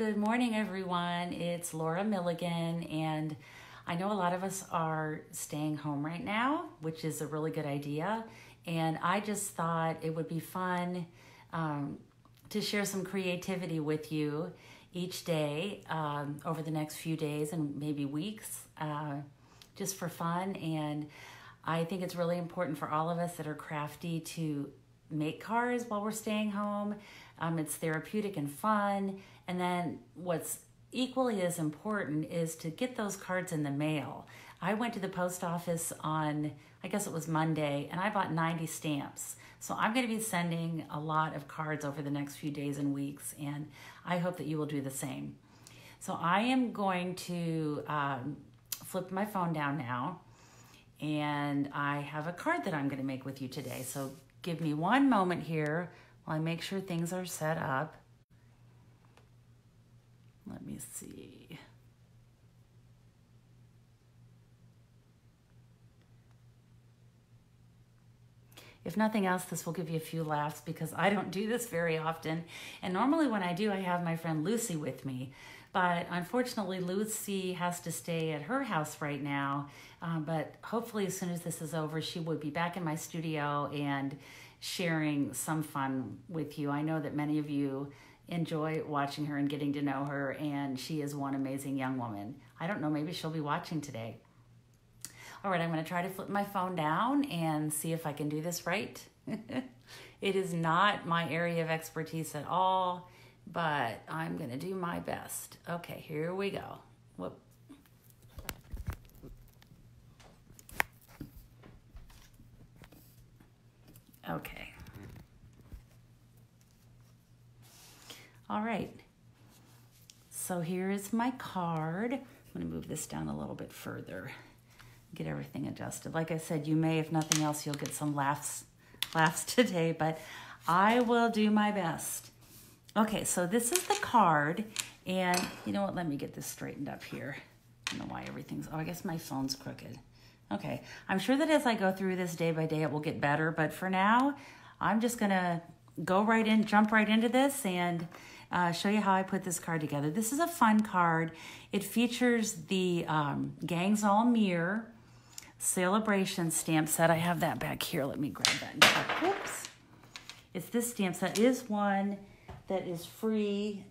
Good morning, everyone. It's Laura Milligan, and I know a lot of us are staying home right now, which is a really good idea. And I just thought it would be fun to share some creativity with you each day over the next few days and maybe weeks, just for fun. And I think it's really important for all of us that are crafty to make cards while we're staying home. It's therapeutic and fun. And then what's equally as important is to get those cards in the mail. I went to the post office on, I guess it was Monday, and I bought 90 stamps. So I'm going to be sending a lot of cards over the next few days and weeks, and I hope that you will do the same. So I am going to flip my phone down now, and I have a card that I'm going to make with you today. So give me one moment here while I make sure things are set up. Let me see. If nothing else, this will give you a few laughs because I don't do this very often. And normally when I do, I have my friend Lucy with me. But unfortunately, Lucy has to stay at her house right now. But hopefully as soon as this is over, she will be back in my studio and sharing some fun with you. I know that many of you enjoy watching her and getting to know her, and she is one amazing young woman. I don't know, maybe she'll be watching today. All right, I'm going to try to flip my phone down and see if I can do this right. It is not my area of expertise at all, but I'm going to do my best. Okay, here we go. Whoop. Okay. All right. So here is my card. I'm going to move this down a little bit further. Get everything adjusted. Like I said, you may, if nothing else, you'll get some laughs today, but I will do my best. Okay, so this is the card, and you know what? Let me get this straightened up here. I don't know why everything's, I guess my phone's crooked. Okay, I'm sure that as I go through this day by day, it will get better, but for now, I'm just gonna go right in, jump right into this, and show you how I put this card together. This is a fun card. It features the Gangs All Meer Celebration stamp set. I have that back here. Let me grab that. Whoops. It's this stamp set. It is one that is free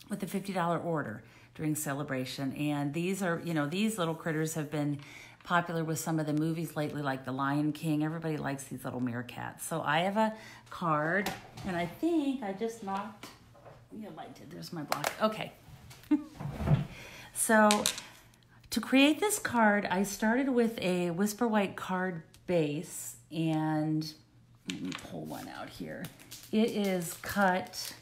with a $50 order during Celebration. And these are, you know, these little critters have been popular with some of the movies lately, like The Lion King. Everybody likes these little meerkats. So I have a card, and I think I just knocked, yeah, I did. There's my block. Okay. So to create this card, I started with a Whisper White card base, and let me pull one out here. It is cut,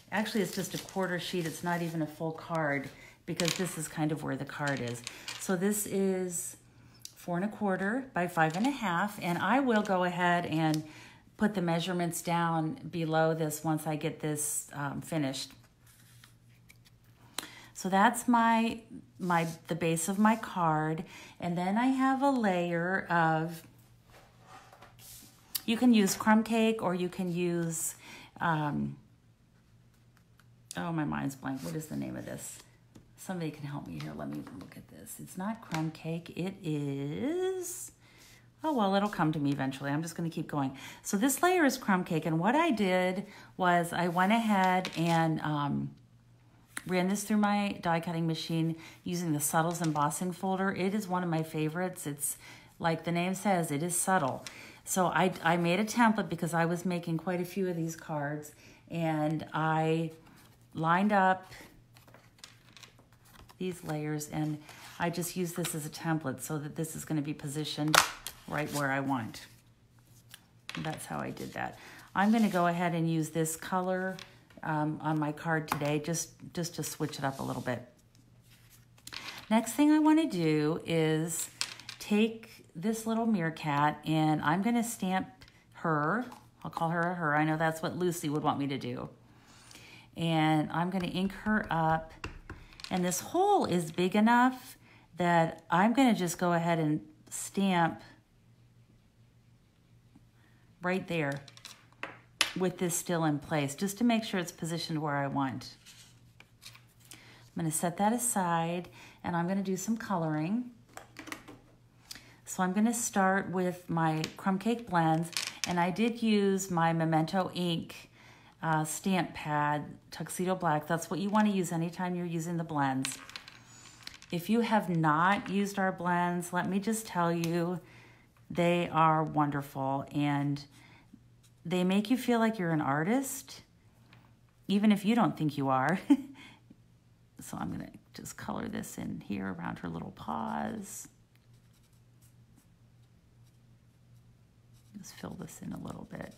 actually it's just a quarter sheet. It's not even a full card because this is kind of where the card is. So this is 4 1/4 by 5 1/2, and I will go ahead and put the measurements down below this once I get this finished. So that's the base of my card, and then I have a layer of, you can use crumb cake or you can use, oh, my mind's blank. What is the name of this? Somebody can help me here. Let me look at this. It's not crumb cake. It is, oh, well, it'll come to me eventually. I'm just going to keep going. So this layer is crumb cake, and what I did was I went ahead and ran this through my die cutting machine using the Subtles embossing folder. It is one of my favorites. It's like the name says, it is subtle. So I made a template because I was making quite a few of these cards, and I lined up these layers, and I just use this as a template so that this is going to be positioned right where I want. And that's how I did that. I'm going to go ahead and use this color on my card today, just to switch it up a little bit. Next thing I want to do is take this little meerkat, and I'm going to stamp her. I'll call her a her. I know that's what Lucy would want me to do. And I'm going to ink her up. And this hole is big enough that I'm going to just go ahead and stamp right there. with this still in place, just to make sure it's positioned where I want. I'm going to set that aside, and I'm going to do some coloring. So I'm going to start with my crumb cake blends, and I did use my Memento ink stamp pad, Tuxedo Black. That's what you want to use anytime you're using the blends. If you have not used our blends, let me just tell you, they are wonderful, and they make you feel like you're an artist, even if you don't think you are. So I'm going to just color this in here around her little paws. Just fill this in a little bit.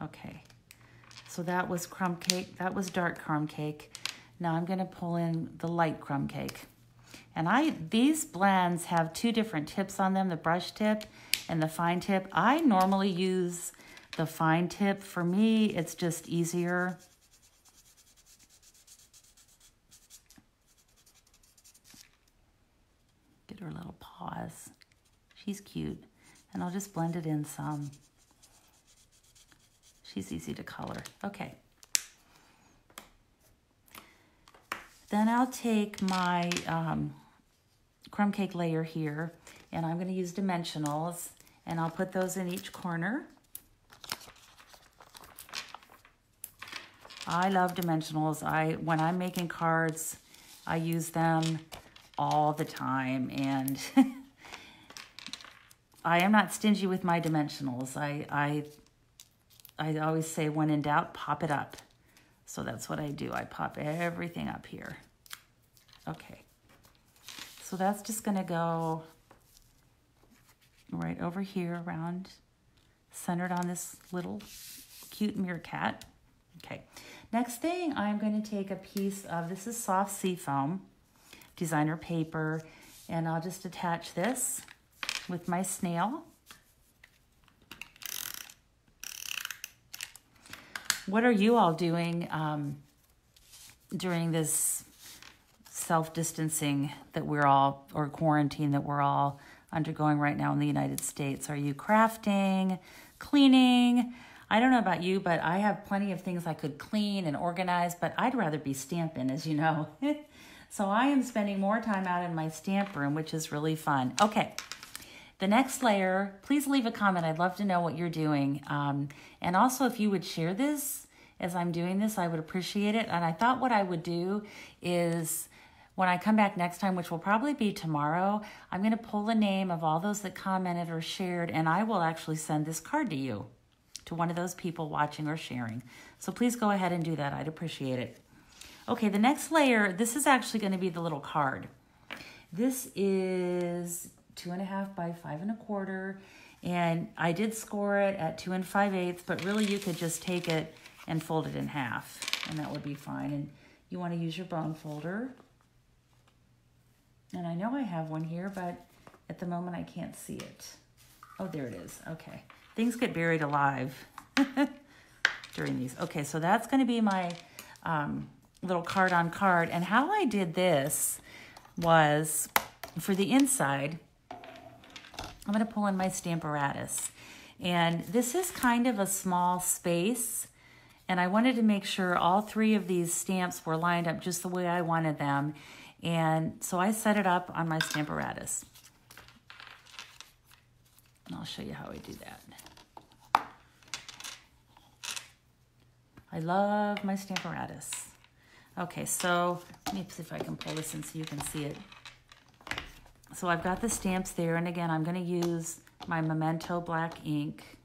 Okay, so that was crumb cake. That was dark crumb cake. Now I'm going to pull in the light crumb cake. And these blends have two different tips on them, the brush tip and the fine tip. I normally use the fine tip. For me, it's just easier. Get her little paws. She's cute. And I'll just blend it in some. She's easy to color. Okay. Then I'll take my crumb cake layer here, and I'm going to use dimensionals, and I'll put those in each corner. I love dimensionals. When I'm making cards, I use them all the time, and I am not stingy with my dimensionals. I always say, when in doubt, pop it up. So that's what I do. I pop everything up here. Okay. So that's just going to go right over here, around, centered on this little cute meerkat. Okay. Next thing, I'm going to take a piece of, this is soft seafoam, designer paper, and I'll just attach this with my snail. What are you all doing during this self-distancing that we're all, or quarantine that we're all undergoing right now in the United States? Are you crafting, cleaning? I don't know about you, but I have plenty of things I could clean and organize, but I'd rather be stamping, as you know. So I am spending more time out in my stamp room, which is really fun. Okay. The next layer, please leave a comment. I'd love to know what you're doing. And also, if you would share this as I'm doing this, I would appreciate it. And I thought what I would do is, when I come back next time, which will probably be tomorrow, I'm going to pull the name of all those that commented or shared, and I will actually send this card to you, to one of those people watching or sharing. So please go ahead and do that. I'd appreciate it. Okay, the next layer, this is actually going to be the little card. This is 2.5 by 5 1/4, and I did score it at 2 5/8, but really you could just take it and fold it in half, and that would be fine. And you want to use your bone folder. And I know I have one here, but at the moment I can't see it. Oh, there it is. Okay. Things get buried alive during these. Okay, so that's going to be my little card on card. And how I did this was, for the inside, I'm going to pull in my Stamparatus. And this is kind of a small space, and I wanted to make sure all 3 of these stamps were lined up just the way I wanted them. And so I set it up on my Stamparatus. And I'll show you how I do that. I love my Stamparatus. Okay, so let me see if I can pull this in so you can see it. So I've got the stamps there, and again, I'm going to use my Memento black ink.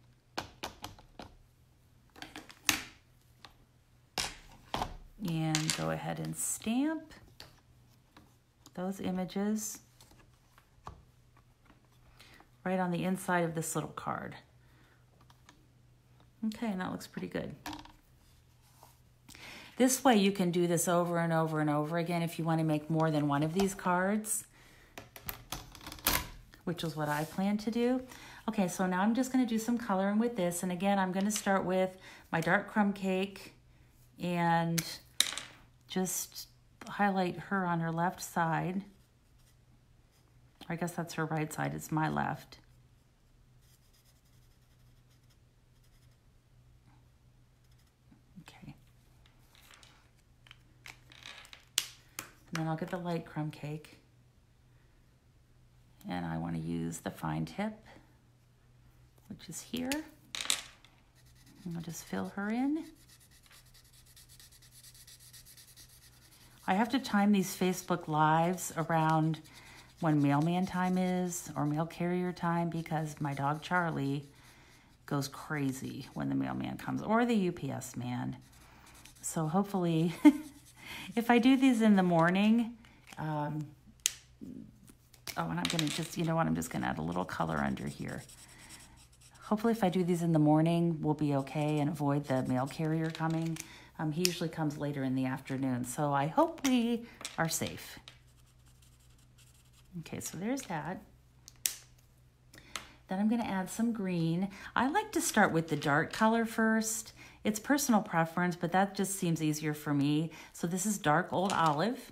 And go ahead and stamp those images right on the inside of this little card. Okay, and that looks pretty good. This way you can do this over and over and over again if you want to make more than one of these cards, which is what I plan to do. Okay, so now I'm just going to do some coloring with this. And again, I'm going to start with my dark crumb cake and just highlight her on her left side. I guess that's her right side. It's my left. And then I'll get the light crumb cake. And I want to use the fine tip, which is here. And I'll just fill her in. I have to time these Facebook Lives around when mailman time is or mail carrier time because my dog Charlie goes crazy when the mailman comes or the UPS man. So hopefully, if I do these in the morning, and I'm going to just, you know what, I'm just going to add a little color under here. Hopefully if I do these in the morning, we'll be okay and avoid the mail carrier coming. He usually comes later in the afternoon, so I hope we are safe. Okay, so there's that. Then I'm going to add some green. I like to start with the dark color first. It's personal preference, but that just seems easier for me. So this is dark old olive.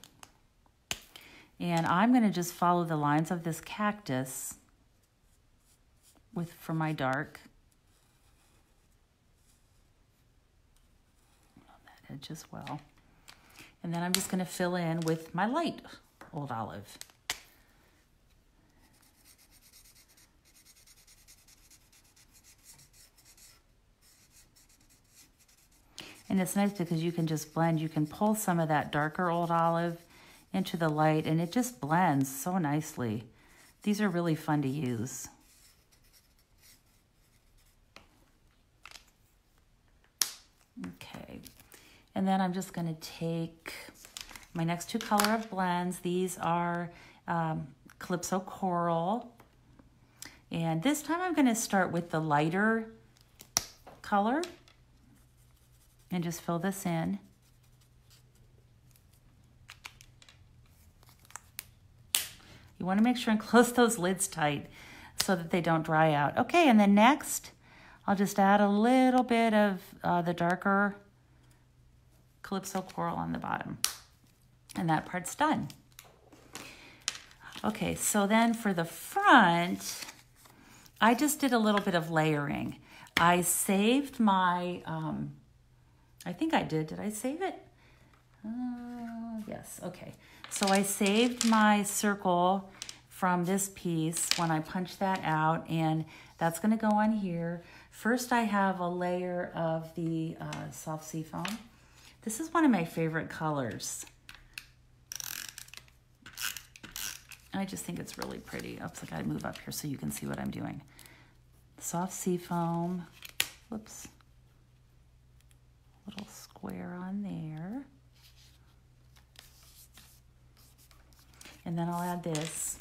And I'm going to just follow the lines of this cactus for my dark. That edge as well. And then I'm just going to fill in with my light old olive. And it's nice because you can just blend. You can pull some of that darker old olive into the light, and it just blends so nicely. These are really fun to use. Okay, and then I'm just going to take my next two color of blends. These are Calypso Coral. And this time I'm going to start with the lighter color and just fill this in. You want to make sure and close those lids tight so that they don't dry out. Okay, and then next, I'll just add a little bit of the darker Calypso Coral on the bottom. And that part's done. Okay, so then for the front, I just did a little bit of layering. I saved my, I think I did I save it? Yes, okay. So I saved my circle from this piece when I punched that out, and that's gonna go on here. First, I have a layer of the soft sea foam. This is one of my favorite colors. I just think it's really pretty. Oops, I gotta move up here so you can see what I'm doing. Soft sea foam, whoops. Little square on there. And then I'll add this.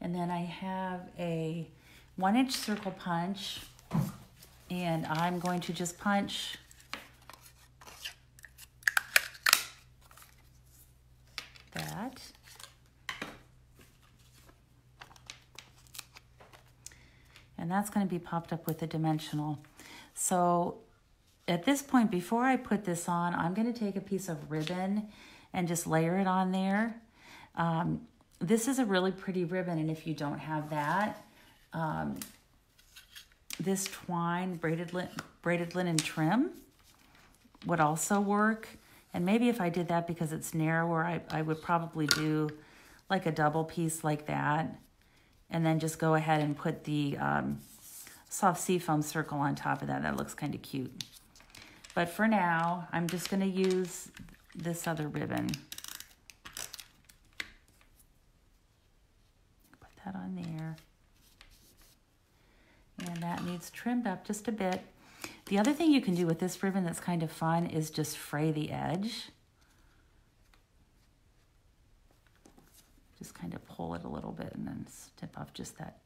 And then I have a 1-inch circle punch, and I'm going to just punch that. And that's going to be popped up with a dimensional. So at this point, before I put this on, I'm going to take a piece of ribbon and just layer it on there. This is a really pretty ribbon, and if you don't have that, this twine braided linen trim would also work. And maybe if I did that because it's narrower, I would probably do like a double piece like that, and then just go ahead and put the soft sea foam circle on top of that. That looks kind of cute. But for now, I'm just going to use this other ribbon. Put that on there. And that needs trimmed up just a bit. The other thing you can do with this ribbon that's kind of fun is just fray the edge. Just kind of pull it a little bit and then snip off just that,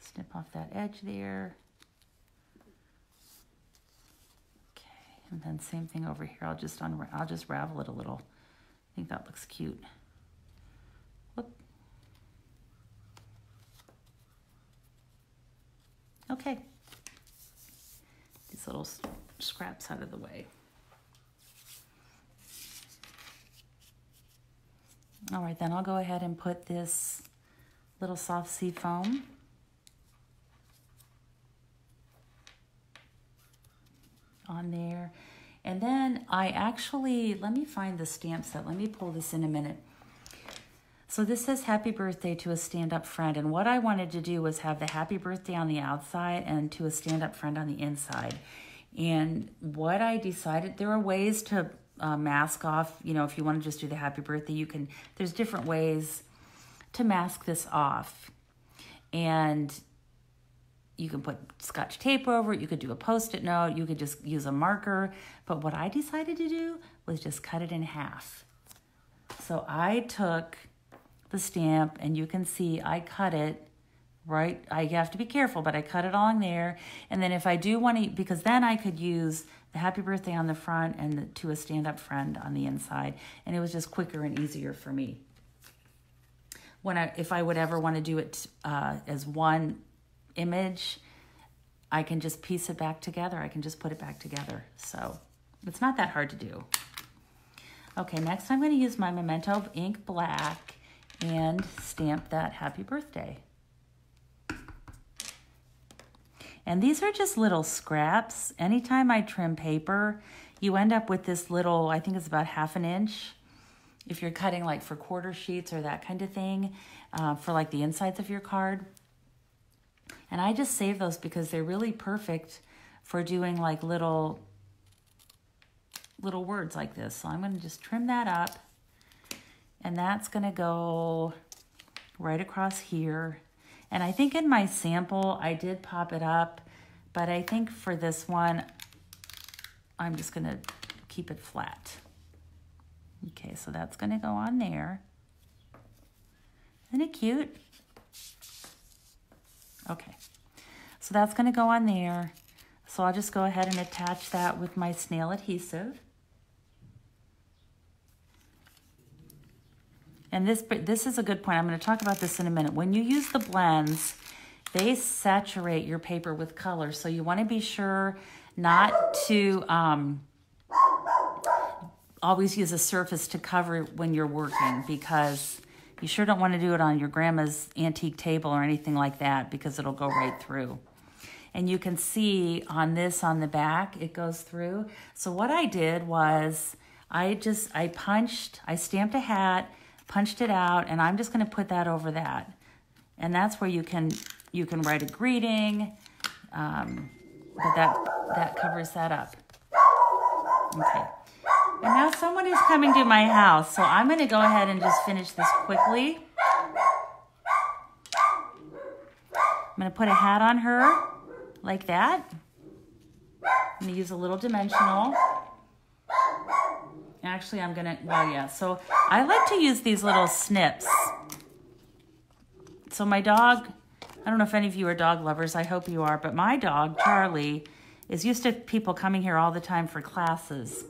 snip off that edge there. Okay, and then same thing over here. I'll just ravel it a little. I think that looks cute. Whoop. Okay, these little scraps out of the way. All right, then I'll go ahead and put this little soft sea foam on there. And then I actually, let me find the stamp set. Let me pull this in a minute. So this says happy birthday to a stand-up friend. And what I wanted to do was have the happy birthday on the outside and to a stand-up friend on the inside. And what I decided, there are ways to mask off, you know, if you want to just do the happy birthday, you can, there's different ways to mask this off. And you can put Scotch tape over it, you could do a Post-it note, you could just use a marker. But what I decided to do was just cut it in half. So I took the stamp, and you can see I cut it right. I have to be careful, but I cut it on there. And then if I do want to, because then I could use the happy birthday on the front and the, to a stand-up friend on the inside. And it was just quicker and easier for me. If I would ever want to do it as one image, I can just piece it back together. I can just put it back together. So it's not that hard to do. Okay, next I'm going to use my Memento ink black and stamp that happy birthday. And these are just little scraps. Anytime I trim paper, you end up with this little, I think it's about 1/2 inch. If you're cutting like for quarter sheets or that kind of thing, for like the insides of your card. And I just save those because they're really perfect for doing like little words like this. So I'm going to just trim that up. And that's going to go right across here. And I think in my sample, I did pop it up. But I think for this one, I'm just going to keep it flat. Okay, so that's going to go on there. Isn't it cute? Okay, so that's going to go on there. So I'll just go ahead and attach that with my snail adhesive. And this is a good point. I'm going to talk about this in a minute. When you use the blends, they saturate your paper with color. So you want to be sure not to always use a surface to cover when you're working, because you sure don't want to do it on your grandma's antique table or anything like that, because it'll go right through. And you can see on this, on the back, it goes through. So what I did was I stamped a hat, punched it out, and I'm just going to put that over that. And that's where you can write a greeting, but that covers that up. Okay. And now someone is coming to my house, so I'm going to go ahead and just finish this quickly. I'm going to put a hat on her like that. I'm going to use a little dimensional. Actually, I'm going to, well, yeah. So I like to use these little snips. So my dog, I don't know if any of you are dog lovers. I hope you are. But my dog, Charlie, is used to people coming here all the time for classes.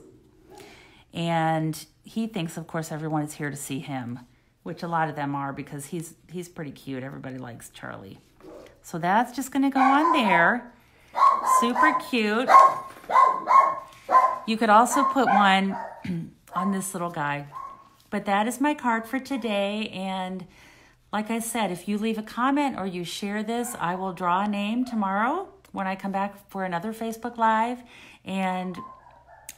And he thinks, of course, everyone is here to see him, which a lot of them are, because he's pretty cute. Everybody likes Charlie. So that's just going to go on there. Super cute. You could also put one on this little guy. But that is my card for today. And like I said, if you leave a comment or you share this, I will draw a name tomorrow when I come back for another Facebook Live. And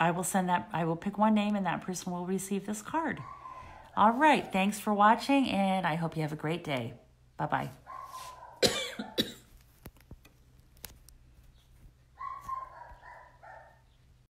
I will pick one name, and that person will receive this card. All right. Thanks for watching, and I hope you have a great day. Bye-bye.